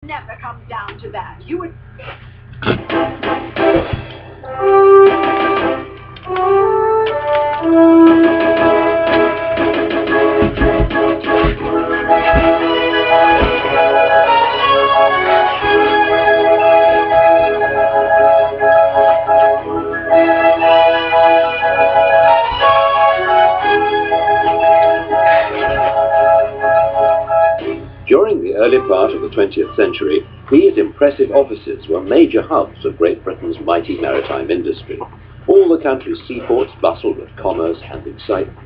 Never come down to that. You would... During the early part of the 20th century, these impressive offices were major hubs of Great Britain's mighty maritime industry. All the country's seaports bustled with commerce and excitement.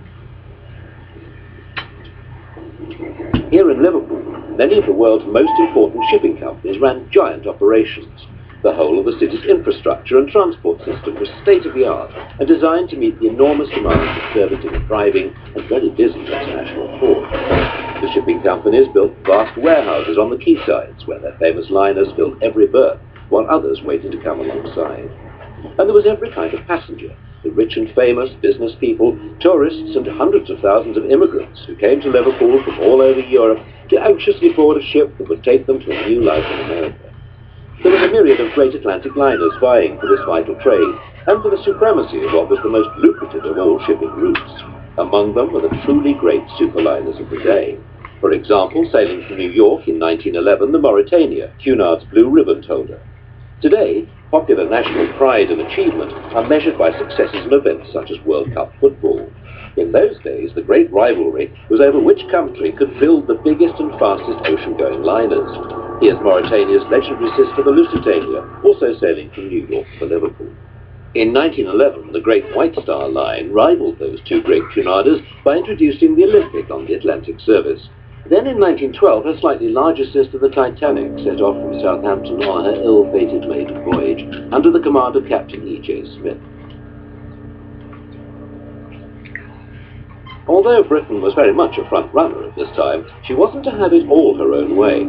Here in Liverpool, many of the world's most important shipping companies ran giant operations. The whole of the city's infrastructure and transport system was state-of-the-art and designed to meet the enormous demands of servicing a thriving and very busy international port. The shipping companies built vast warehouses on the quaysides where their famous liners filled every berth, while others waited to come alongside. And there was every kind of passenger, the rich and famous, business people, tourists, and hundreds of thousands of immigrants who came to Liverpool from all over Europe to anxiously board a ship that would take them to a new life in America. There was a myriad of great Atlantic liners vying for this vital trade, and for the supremacy of what was the most lucrative of all shipping routes. Among them were the truly great superliners of the day. For example, sailing from New York in 1911, the Mauretania, Cunard's blue ribbon holder. Today, popular national pride and achievement are measured by successes in events such as World Cup football. In those days, the great rivalry was over which country could build the biggest and fastest ocean-going liners. Here's Mauretania's legendary sister, the Lusitania, also sailing from New York for Liverpool. In 1911, the Great White Star Line rivaled those two great Cunarders by introducing the Olympic on the Atlantic service. Then in 1912, her slightly larger sister, the Titanic, set off from Southampton on her ill-fated maiden voyage under the command of Captain E.J. Smith. Although Britain was very much a front-runner at this time, she wasn't to have it all her own way.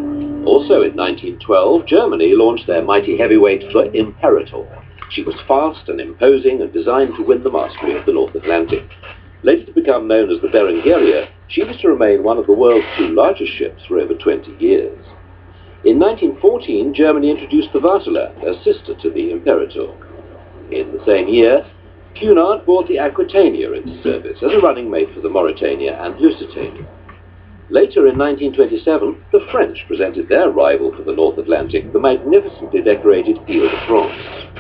Also in 1912, Germany launched their mighty heavyweight, the Imperator. She was fast and imposing and designed to win the mastery of the North Atlantic. Later to become known as the Berengaria, she was to remain one of the world's two largest ships for over 20 years. In 1914, Germany introduced the Vaterland, a sister to the Imperator. In the same year, Cunard brought the Aquitania into service as a running mate for the Mauretania and Lusitania. Later in 1927, the French presented their rival for the North Atlantic, the magnificently decorated Ile de France.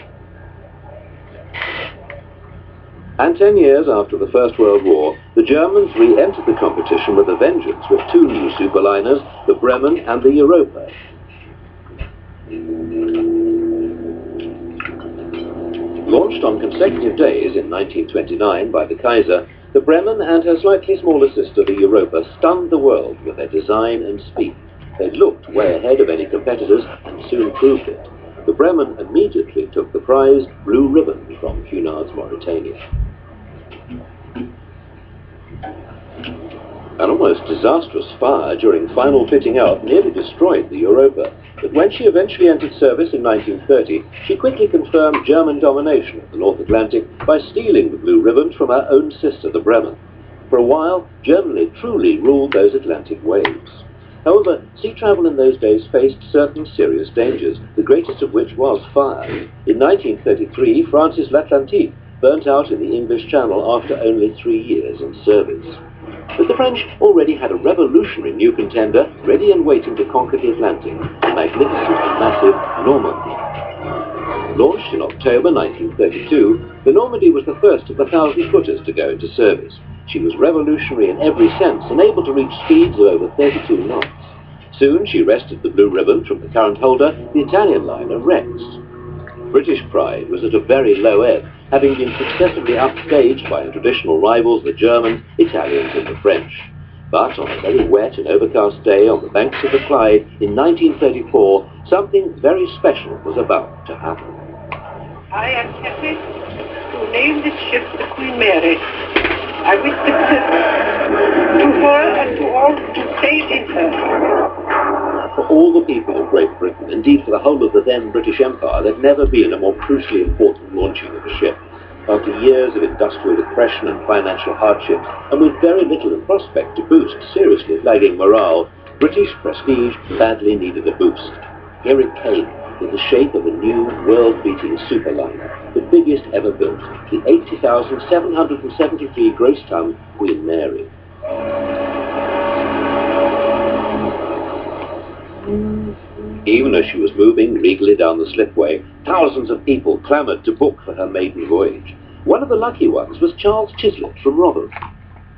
And 10 years after the First World War, the Germans re-entered the competition with a vengeance with two new superliners, the Bremen and the Europa. Launched on consecutive days in 1929 by the Kaiser, the Bremen and her slightly smaller sister, the Europa, stunned the world with their design and speed. They looked way ahead of any competitors and soon proved it. The Bremen immediately took the prize blue ribbon from Cunard's Mauretania. An almost disastrous fire during final fitting out nearly destroyed the Europa, but when she eventually entered service in 1930, she quickly confirmed German domination of the North Atlantic by stealing the blue ribbon from her own sister, the Bremen. For a while, Germany truly ruled those Atlantic waves. However, sea travel in those days faced certain serious dangers, the greatest of which was fire. In 1933, France's L'Atlantique burnt out in the English Channel after only 3 years in service. But the French already had a revolutionary new contender ready and waiting to conquer the Atlantic, the magnificent and massive Normandy. Launched in October 1932, the Normandy was the first of the 1,000-footers to go into service. She was revolutionary in every sense and able to reach speeds of over 32 knots. Soon she wrested the blue ribbon from the current holder, the Italian liner Rex. British pride was at a very low ebb, having been successively upstaged by her traditional rivals, the Germans, Italians and the French. But on a very wet and overcast day on the banks of the Clyde in 1934, something very special was about to happen. I am happy to name this ship the Queen Mary. I wish success to her and to all who sail in her. For all the people of Great Britain, indeed for the whole of the then British Empire, there had never been a more crucially important launching of a ship. After years of industrial depression and financial hardships, and with very little in prospect to boost seriously flagging morale, British prestige badly needed a boost. here it came, in the shape of a new, world-beating superliner, the biggest ever built, the 80,773 gross-ton Queen Mary. Even as she was moving regally down the slipway, thousands of people clamoured to book for her maiden voyage. One of the lucky ones was Charles Chislett from Rotherham.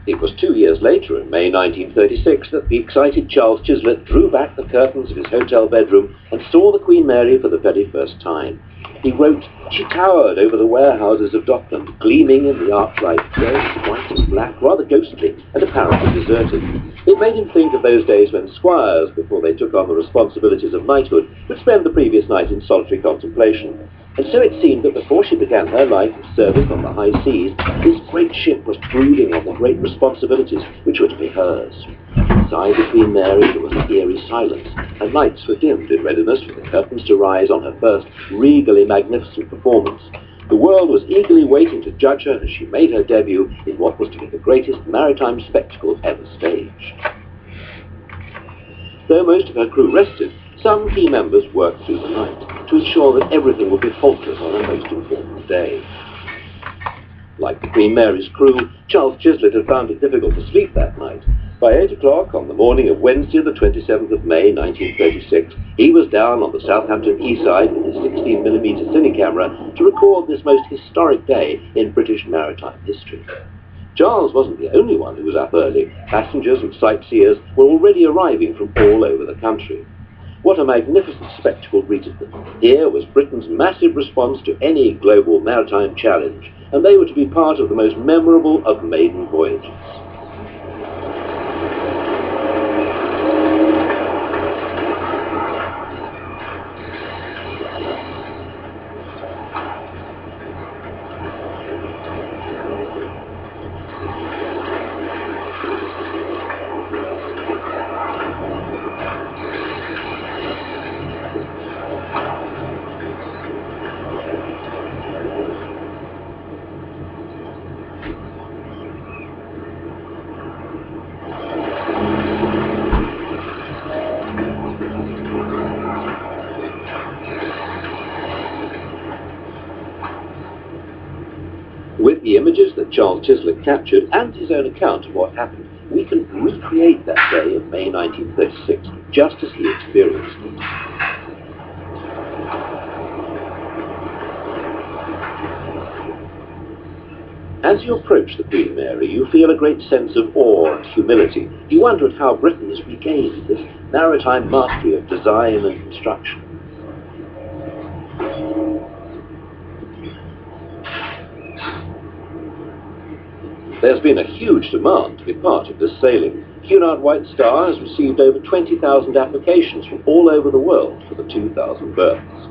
It was 2 years later, in May 1936, that the excited Charles Chislett drew back the curtains of his hotel bedroom and saw the Queen Mary for the very first time. He wrote, "She towered over the warehouses of Dockland, gleaming in the archlight, red, white and black, rather ghostly, and apparently deserted." It made him think of those days when squires, before they took on the responsibilities of knighthood, would spend the previous night in solitary contemplation. And so it seemed that before she began her life of service on the high seas, this great ship was brooding on the great responsibilities which were to be hers. Inside the Queen Mary there was an eerie silence, and lights were dimmed in readiness for the curtains to rise on her first regally magnificent performance. The world was eagerly waiting to judge her as she made her debut in what was to be the greatest maritime spectacle ever staged. Though most of her crew rested, some key members worked through the night to ensure that everything would be faultless on her most important day. Like the Queen Mary's crew, Charles Chislett had found it difficult to sleep that night. By 8 o'clock on the morning of Wednesday, the 27th of May, 1936, he was down on the Southampton quayside with his 16mm cine camera to record this most historic day in British maritime history. Charles wasn't the only one who was up early. Passengers and sightseers were already arriving from all over the country. What a magnificent spectacle greeted them. Here was Britain's massive response to any global maritime challenge, and they were to be part of the most memorable of maiden voyages. With the images that Charles Chislett captured and his own account of what happened, we can recreate that day of May 1936, just as he experienced it. As you approach the Queen Mary, you feel a great sense of awe and humility. You wonder at how Britain has regained this maritime mastery of design and construction. There's been a huge demand to be part of this sailing. Cunard White Star has received over 20,000 applications from all over the world for the 2,000 berths.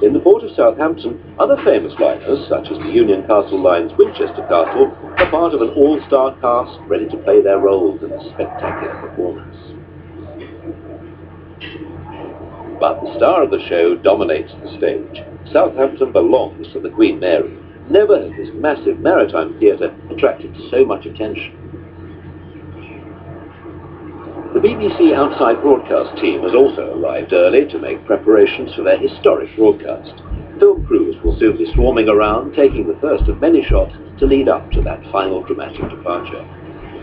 In the port of Southampton, other famous liners, such as the Union Castle Line's Winchester Castle, are part of an all-star cast ready to play their roles in a spectacular performance. But the star of the show dominates the stage. Southampton belongs to the Queen Mary. Never has this massive maritime theatre attracted so much attention. The BBC Outside Broadcast team has also arrived early to make preparations for their historic broadcast. Film crews will soon be swarming around, taking the first of many shots to lead up to that final dramatic departure.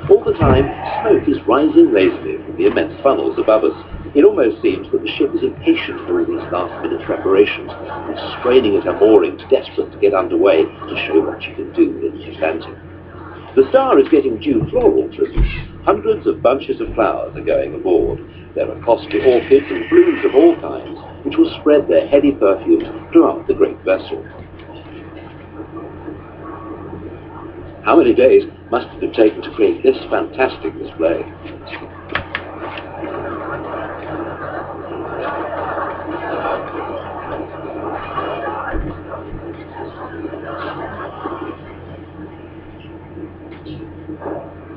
All the time, smoke is rising lazily from the immense funnels above us. It almost seems that the ship is impatient for all these last-minute preparations and straining at her moorings, desperate to get underway to show what she can do in the Atlantic. The Star is getting due floral tribute. Hundreds of bunches of flowers are going aboard. There are costly orchids and blooms of all kinds, which will spread their heady perfumes throughout the great vessel. How many days must it have taken to create this fantastic display?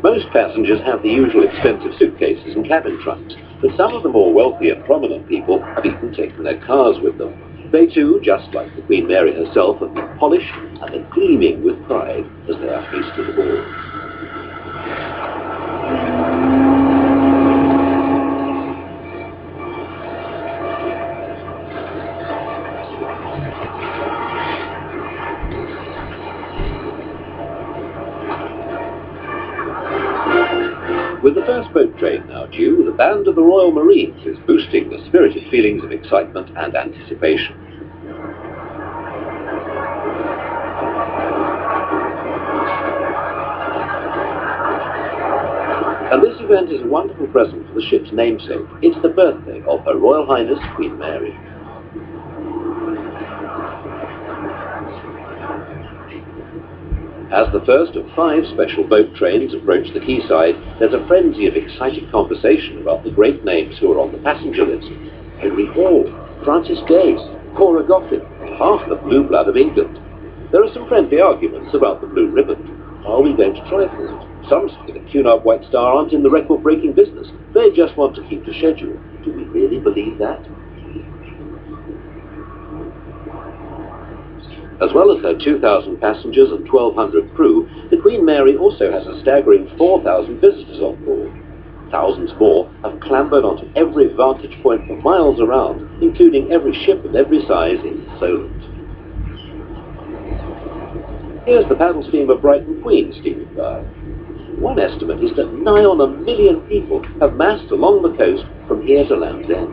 Most passengers have the usual expensive suitcases and cabin trunks, but some of the more wealthy and prominent people have even taken their cars with them. They too, just like the Queen Mary herself, have been polished and are gleaming with pride as they are hoisted aboard. With the first boat train now due, the band of the Royal Marines is boosting the spirited feelings of excitement and anticipation. And this event is a wonderful present for the ship's namesake. It's the birthday of Her Royal Highness Queen Mary. As the first of 5 special boat trains approach the quayside, there's a frenzy of excited conversation about the great names who are on the passenger list. Henry Hall, Francis Dace, Cora Goffin, half the blue blood of England. There are some friendly arguments about the blue ribbon. Are we going to try for it? Some say that Cunard White Star aren't in the record-breaking business. They just want to keep the schedule. Do we really believe that? As well as her 2,000 passengers and 1,200 crew, the Queen Mary also has a staggering 4,000 visitors on board. Thousands more have clambered onto every vantage point for miles around, including every ship of every size in Solent. Here's the paddle steamer Brighton Queen steaming by. One estimate is that nigh on 1 million people have massed along the coast from here to Land's End.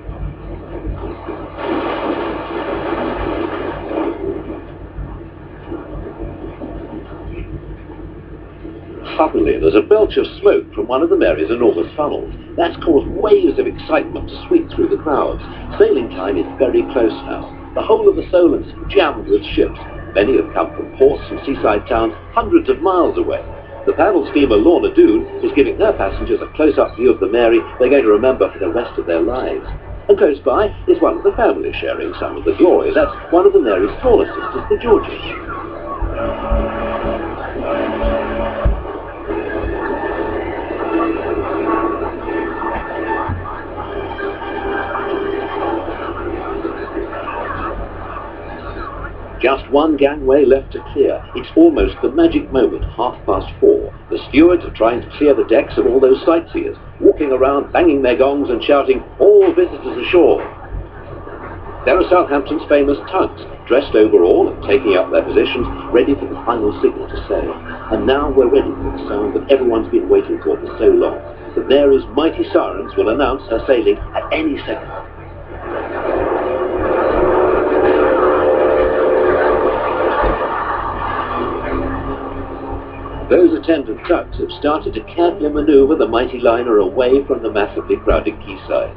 Suddenly, there's a belch of smoke from one of the Mary's enormous funnels. That's caused waves of excitement to sweep through the crowds. Sailing time is very close now. The whole of the Solent is jammed with ships. Many have come from ports and seaside towns hundreds of miles away. The paddle steamer Lorna Doone is giving her passengers a close-up view of the Mary they're going to remember for the rest of their lives. And close by is one of the families sharing some of the glory. That's one of the Mary's smaller sisters, the Georges. Just one gangway left to clear. It's almost the magic moment, 4:30. The stewards are trying to clear the decks of all those sightseers, walking around, banging their gongs and shouting, "All visitors ashore!" There are Southampton's famous tugs, dressed overall and taking up their positions, ready for the final signal to sail. And now we're ready for the sound that everyone's been waiting for so long. The Mary's mighty sirens will announce her sailing at any second. Those attendant tugs have started to carefully maneuver the mighty liner away from the massively crowded quayside.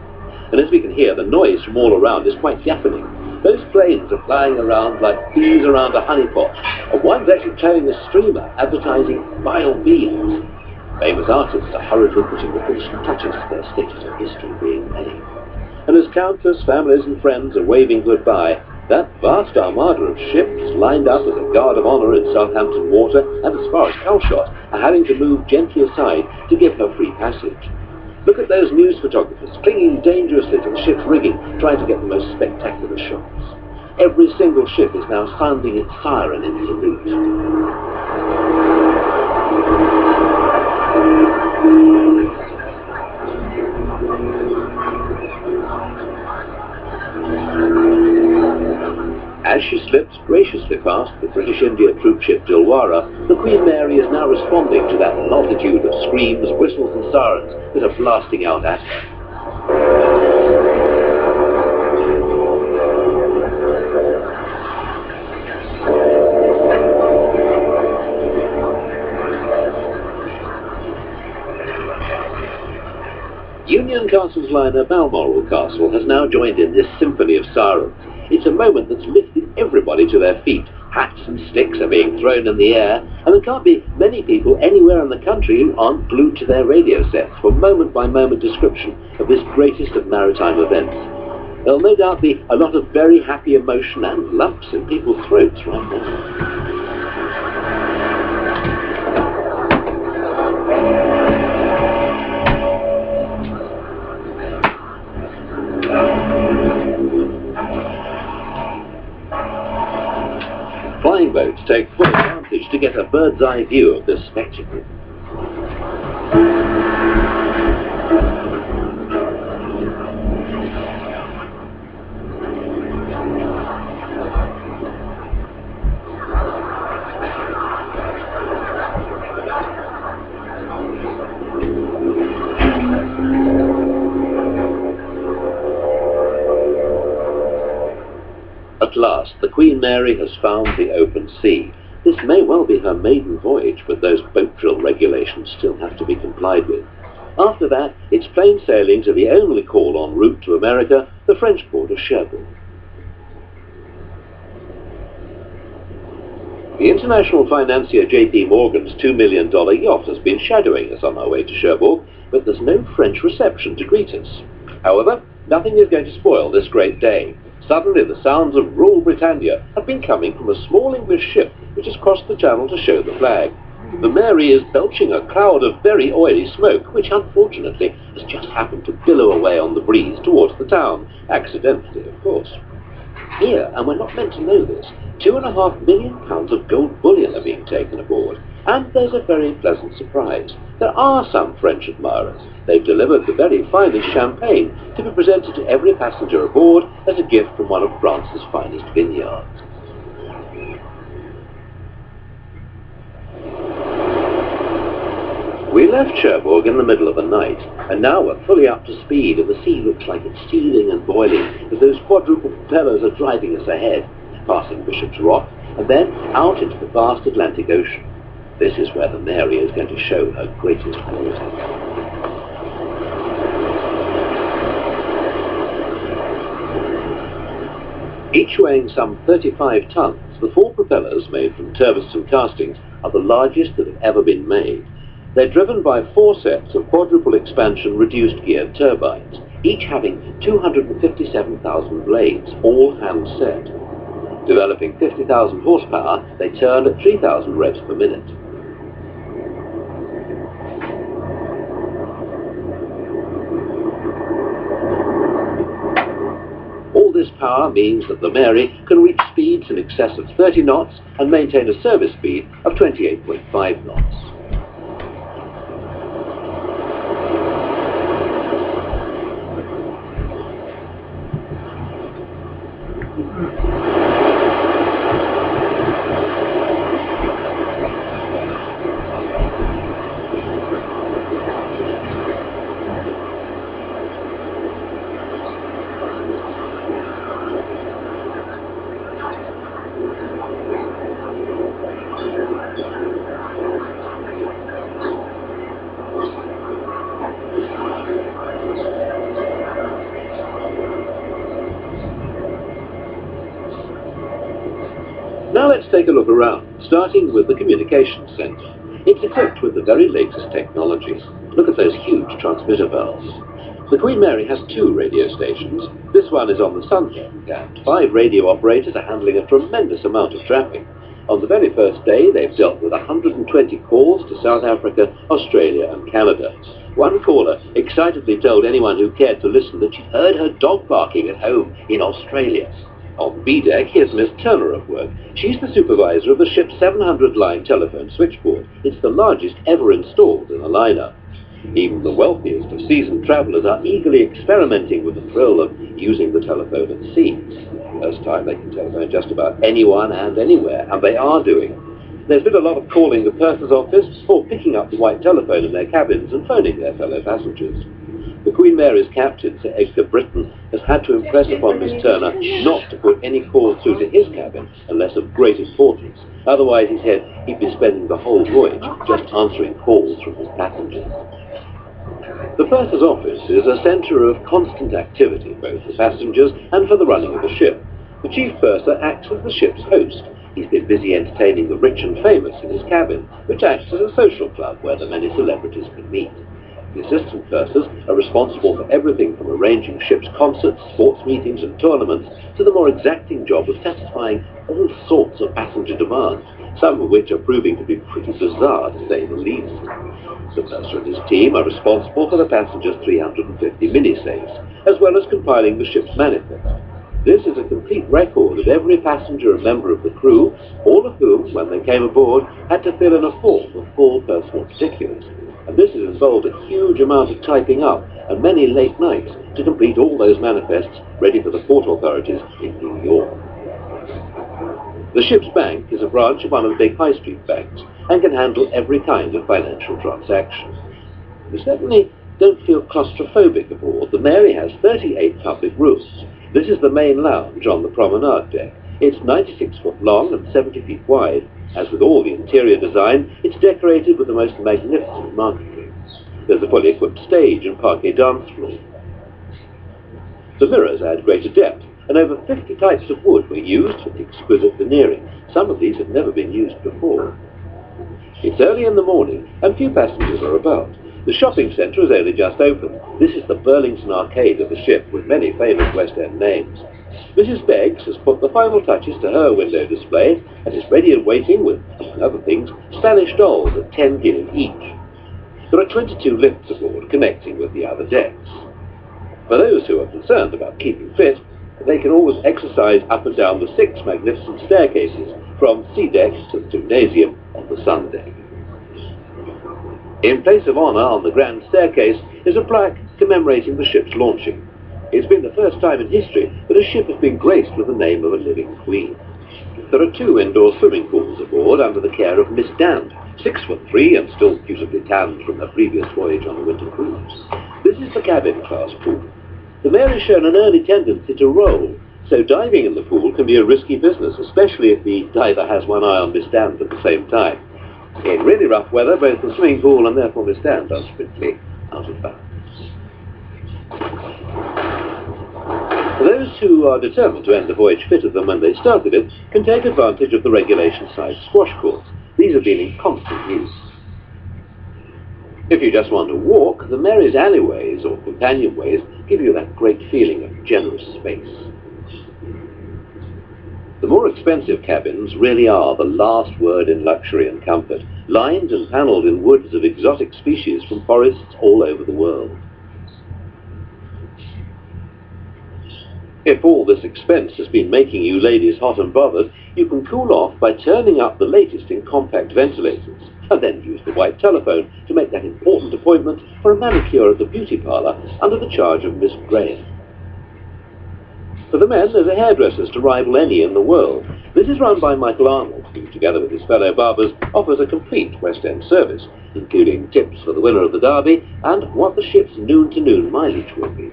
And as we can hear, the noise from all around is quite deafening. Those planes are flying around like bees around a honeypot, and one's actually carrying a streamer advertising vile beans. Famous artists are hurriedly putting the finishing touches to their sketches of history being made. And as countless families and friends are waving goodbye, that vast armada of ships lined up as a guard of honour in Southampton water and as far as Calshot are having to move gently aside to give her free passage. Look at those news photographers clinging dangerously to the ship's rigging, trying to get the most spectacular shots. Every single ship is now sounding its siren in salute. As she slips graciously past the British India troopship Dilwara, the Queen Mary is now responding to that multitude of screams, whistles and sirens that are blasting out at her. Union Castle's liner Balmoral Castle has now joined in this symphony of sirens. It's a moment that's lifted everybody to their feet. Hats and sticks are being thrown in the air, and there can't be many people anywhere in the country who aren't glued to their radio sets for moment-by-moment description of this greatest of maritime events. There'll no doubt be a lot of very happy emotion and lumps in people's throats right now. Flying boats take full advantage to get a bird's-eye view of this spectacle. At last, the Queen Mary has found the open sea. This may well be her maiden voyage, but those boat drill regulations still have to be complied with. After that, it's plain sailing to the only call en route to America, the French port of Cherbourg. The international financier J.P. Morgan's $2 million yacht has been shadowing us on our way to Cherbourg, but there's no French reception to greet us. However, nothing is going to spoil this great day. Suddenly the sounds of Rule Britannia have been coming from a small English ship which has crossed the channel to show the flag. The Mary is belching a cloud of very oily smoke, which unfortunately has just happened to billow away on the breeze towards the town, accidentally of course. Here, and we're not meant to know this, £2.5 million of gold bullion are being taken aboard, and there's a very pleasant surprise. There are some French admirers. They've delivered the very finest champagne to be presented to every passenger aboard as a gift from one of France's finest vineyards. We left Cherbourg in the middle of the night, and now we're fully up to speed, and the sea looks like it's seething and boiling as those quadruple propellers are driving us ahead, passing Bishop's Rock, and then out into the vast Atlantic Ocean. This is where the Mary is going to show her greatest quality. Each weighing some 35 tons, the 4 propellers, made from tungsten castings, are the largest that have ever been made. They're driven by 4 sets of quadruple expansion reduced geared turbines, each having 257,000 blades, all hand set. Developing 50,000 horsepower, they turn at 3,000 revs per minute. All this power means that the Mary can reach speeds in excess of 30 knots and maintain a service speed of 28.5 knots. Now let's take a look around, starting with the communications centre. It's equipped with the very latest technology. Look at those huge transmitter bells. The Queen Mary has 2 radio stations. This one is on the sun deck, and 5 radio operators are handling a tremendous amount of traffic. On the very first day, they've dealt with 120 calls to South Africa, Australia and Canada. One caller excitedly told anyone who cared to listen that she'd heard her dog barking at home in Australia. On B deck, here's Miss Turner at work. She's the supervisor of the ship's 700-line telephone switchboard. It's the largest ever installed in a liner. Even the wealthiest of seasoned travellers are eagerly experimenting with the thrill of using the telephone at sea. First time they can telephone just about anyone and anywhere, and they are doing. There's been a lot of calling the purser's office or picking up the white telephone in their cabins and phoning their fellow passengers. The Queen Mary's captain, Sir Edgar Britton, has had to impress upon Miss Turner not to put any calls through to his cabin unless of great importance. Otherwise, he said, he'd be spending the whole voyage just answering calls from his passengers. The purser's office is a centre of constant activity, both for passengers and for the running of the ship. The chief purser acts as the ship's host. He's been busy entertaining the rich and famous in his cabin, which acts as a social club where the many celebrities can meet. The assistant pursers are responsible for everything from arranging ship's concerts, sports meetings and tournaments to the more exacting job of satisfying all sorts of passenger demands, some of which are proving to be pretty bizarre to say the least. The purser and his team are responsible for the passengers' 350 mini-safes, as well as compiling the ship's manifest. This is a complete record of every passenger and member of the crew, all of whom, when they came aboard, had to fill in a form with full personal particulars. And this has involved a huge amount of typing up and many late nights to complete all those manifests ready for the port authorities in New York. The ship's bank is a branch of one of the big high street banks and can handle every kind of financial transaction. We certainly don't feel claustrophobic aboard. The Mary has 38 public rooms. This is the main lounge on the promenade deck. It's 96 foot long and 70 feet wide. As with all the interior design, it's decorated with the most magnificent marquetry. There's a fully equipped stage and parquet dance floor. The mirrors add greater depth, and over 50 types of wood were used with exquisite veneering. Some of these have never been used before. It's early in the morning, and few passengers are about. The shopping centre is only just opened. This is the Burlington Arcade of the ship, with many famous West End names. Mrs. Beggs has put the final touches to her window display, and is ready and waiting with, among other things, Spanish dolls at 10 guineas each. There are 22 lifts aboard, connecting with the other decks. For those who are concerned about keeping fit, they can always exercise up and down the 6 magnificent staircases from sea deck to the gymnasium on the sun deck. In place of honour on the grand staircase is a plaque commemorating the ship's launching. It's been the first time in history that a ship has been graced with the name of a living queen. There are 2 indoor swimming pools aboard under the care of Miss Dand, 6'3" and still beautifully tanned from her previous voyage on the winter cruise. This is the cabin class pool. The Mary's shown an early tendency to roll, so diving in the pool can be a risky business, especially if the diver has one eye on Miss Dand at the same time. In really rough weather, both the swimming pool and therefore Miss Dand are strictly out of bounds. Those who are determined to end the voyage fitter than when they started it can take advantage of the regulation-sized squash courts. These have been in constant use. If you just want to walk, the Mary's alleyways or companionways give you that great feeling of generous space. The more expensive cabins really are the last word in luxury and comfort, lined and panelled in woods of exotic species from forests all over the world. If all this expense has been making you ladies hot and bothered, you can cool off by turning up the latest in compact ventilators, and then use the white telephone to make that important appointment for a manicure at the beauty parlour under the charge of Miss Graham. For the men, there's a hairdresser's to rival any in the world. This is run by Michael Arnold, who, together with his fellow barbers, offers a complete West End service, including tips for the winner of the Derby and what the ship's noon-to-noon mileage will be.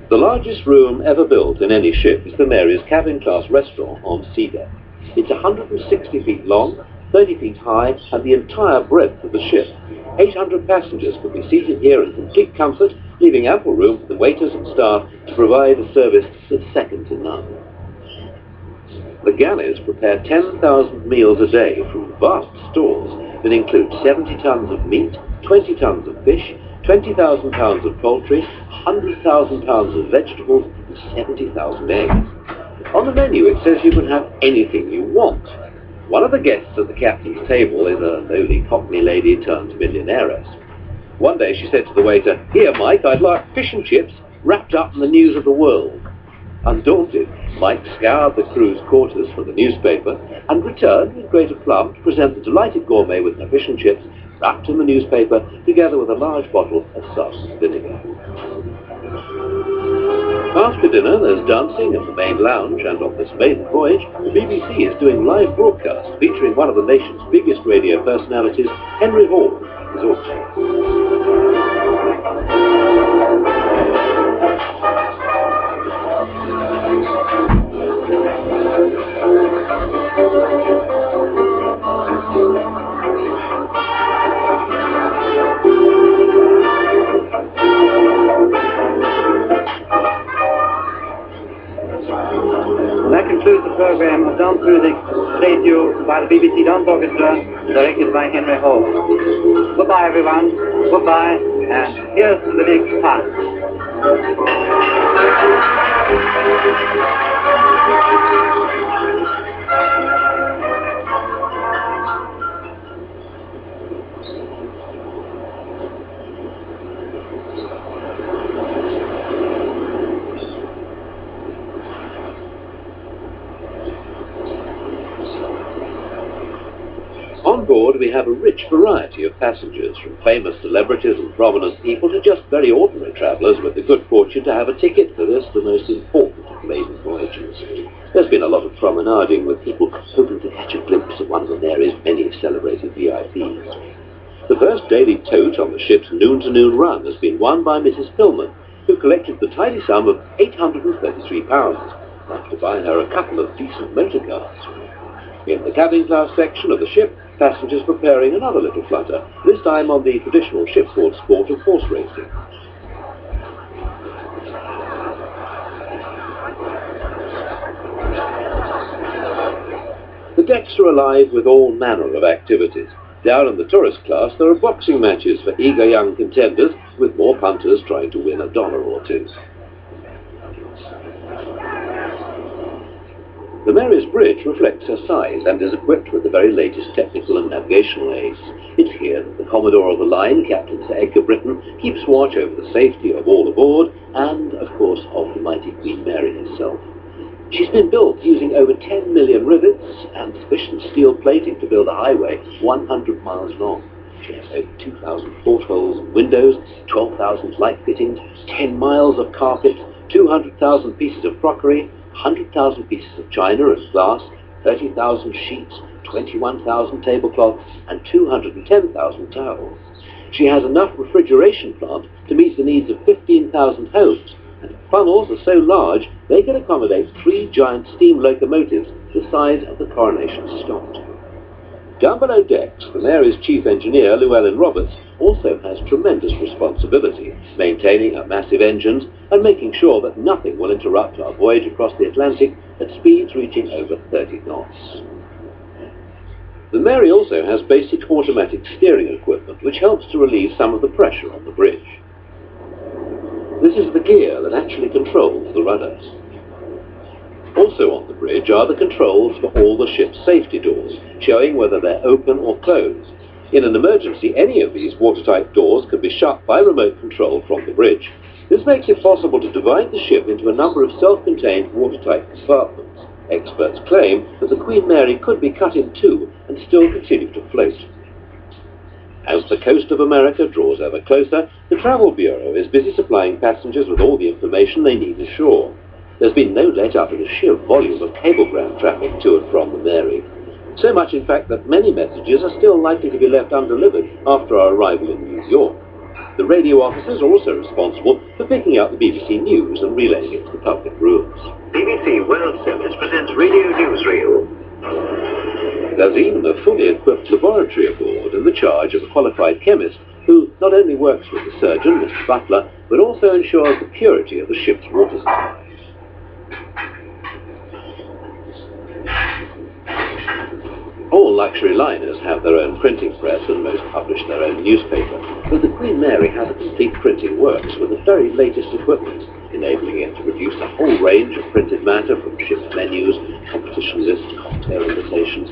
The largest room ever built in any ship is the Mary's cabin-class restaurant on sea deck. It's 160 feet long, 30 feet high, and the entire breadth of the ship. 800 passengers could be seated here in complete comfort, leaving ample room for the waiters and staff to provide a service that's second to none. The galleys prepare 10,000 meals a day from vast stores that include 70 tons of meat, 20 tons of fish, 20,000 pounds of poultry, 100,000 pounds of vegetables, and 70,000 eggs. On the menu it says you can have anything you want. One of the guests at the captain's table is a lowly Cockney lady turned millionairess. One day she said to the waiter, "Here, Mike, I'd like fish and chips wrapped up in the news of the world." Undaunted, Mike scoured the crew's quarters for the newspaper and returned with great aplomb to present the delighted gourmet with her fish and chips wrapped in the newspaper, together with a large bottle of sauce and vinegar. After dinner, there's dancing in the main lounge, and on this maiden voyage, the BBC is doing live broadcasts featuring one of the nation's biggest radio personalities, Henry Hall, is also. That concludes the program of Done Through the Radio by the BBC Dance Orchestra, directed by Henry Hall. Goodbye, everyone. Goodbye, and here's the next part. On board, we have a rich variety of passengers, from famous celebrities and prominent people to just very ordinary travellers with the good fortune to have a ticket for this, the most important of maiden voyages. There's been a lot of promenading with people hoping to catch a glimpse of one of the Mary's many celebrated VIPs. The first daily tote on the ship's noon-to-noon run has been won by Mrs. Hillman, who collected the tidy sum of £833, enough to buy her a couple of decent motor cars. In the cabin class section of the ship, passengers preparing another little flutter, this time on the traditional shipboard sport of horse racing. The decks are alive with all manner of activities. Down in the tourist class, there are boxing matches for eager young contenders, with more punters trying to win $1 or two. The Mary's bridge reflects her size and is equipped with the very latest technical and navigational aids. It's here that the Commodore of the line, Captain Sir Edgar Britton, keeps watch over the safety of all aboard and, of course, of the mighty Queen Mary herself. She's been built using over 10 million rivets and sufficient steel plating to build a highway 100 miles long. She has over 2,000 portholes and windows, 12,000 light fittings, 10 miles of carpet, 200,000 pieces of crockery, 100,000 pieces of china and glass, 30,000 sheets, 21,000 tablecloths, and 210,000 towels. She has enough refrigeration plant to meet the needs of 15,000 homes, and funnels are so large they can accommodate 3 giant steam locomotives the size of the Coronation Scot. Down below decks, the Mary's chief engineer, Llewellyn Roberts, also has tremendous responsibility, maintaining her massive engines and making sure that nothing will interrupt our voyage across the Atlantic at speeds reaching over 30 knots. The Mary also has basic automatic steering equipment, which helps to relieve some of the pressure on the bridge. This is the gear that actually controls the rudders. Also on the bridge are the controls for all the ship's safety doors, showing whether they're open or closed. In an emergency, any of these watertight doors can be shut by remote control from the bridge. This makes it possible to divide the ship into a number of self-contained watertight compartments. Experts claim that the Queen Mary could be cut in two and still continue to float. As the coast of America draws ever closer, the Travel Bureau is busy supplying passengers with all the information they need ashore. There's been no let-up in the sheer volume of cablegram traffic to and from the Mary. So much, in fact, that many messages are still likely to be left undelivered after our arrival in New York. The radio officers are also responsible for picking up the BBC News and relaying it to the public rooms. BBC World Service presents Radio Newsreel. There's even a fully equipped laboratory aboard in the charge of a qualified chemist who not only works with the surgeon, Mr. Butler, but also ensures the purity of the ship's water supply. All luxury liners have their own printing press and most publish their own newspaper, but the Queen Mary has a complete printing works with the very latest equipment, enabling it to produce a whole range of printed matter from ship's menus, competition lists, cocktail invitations,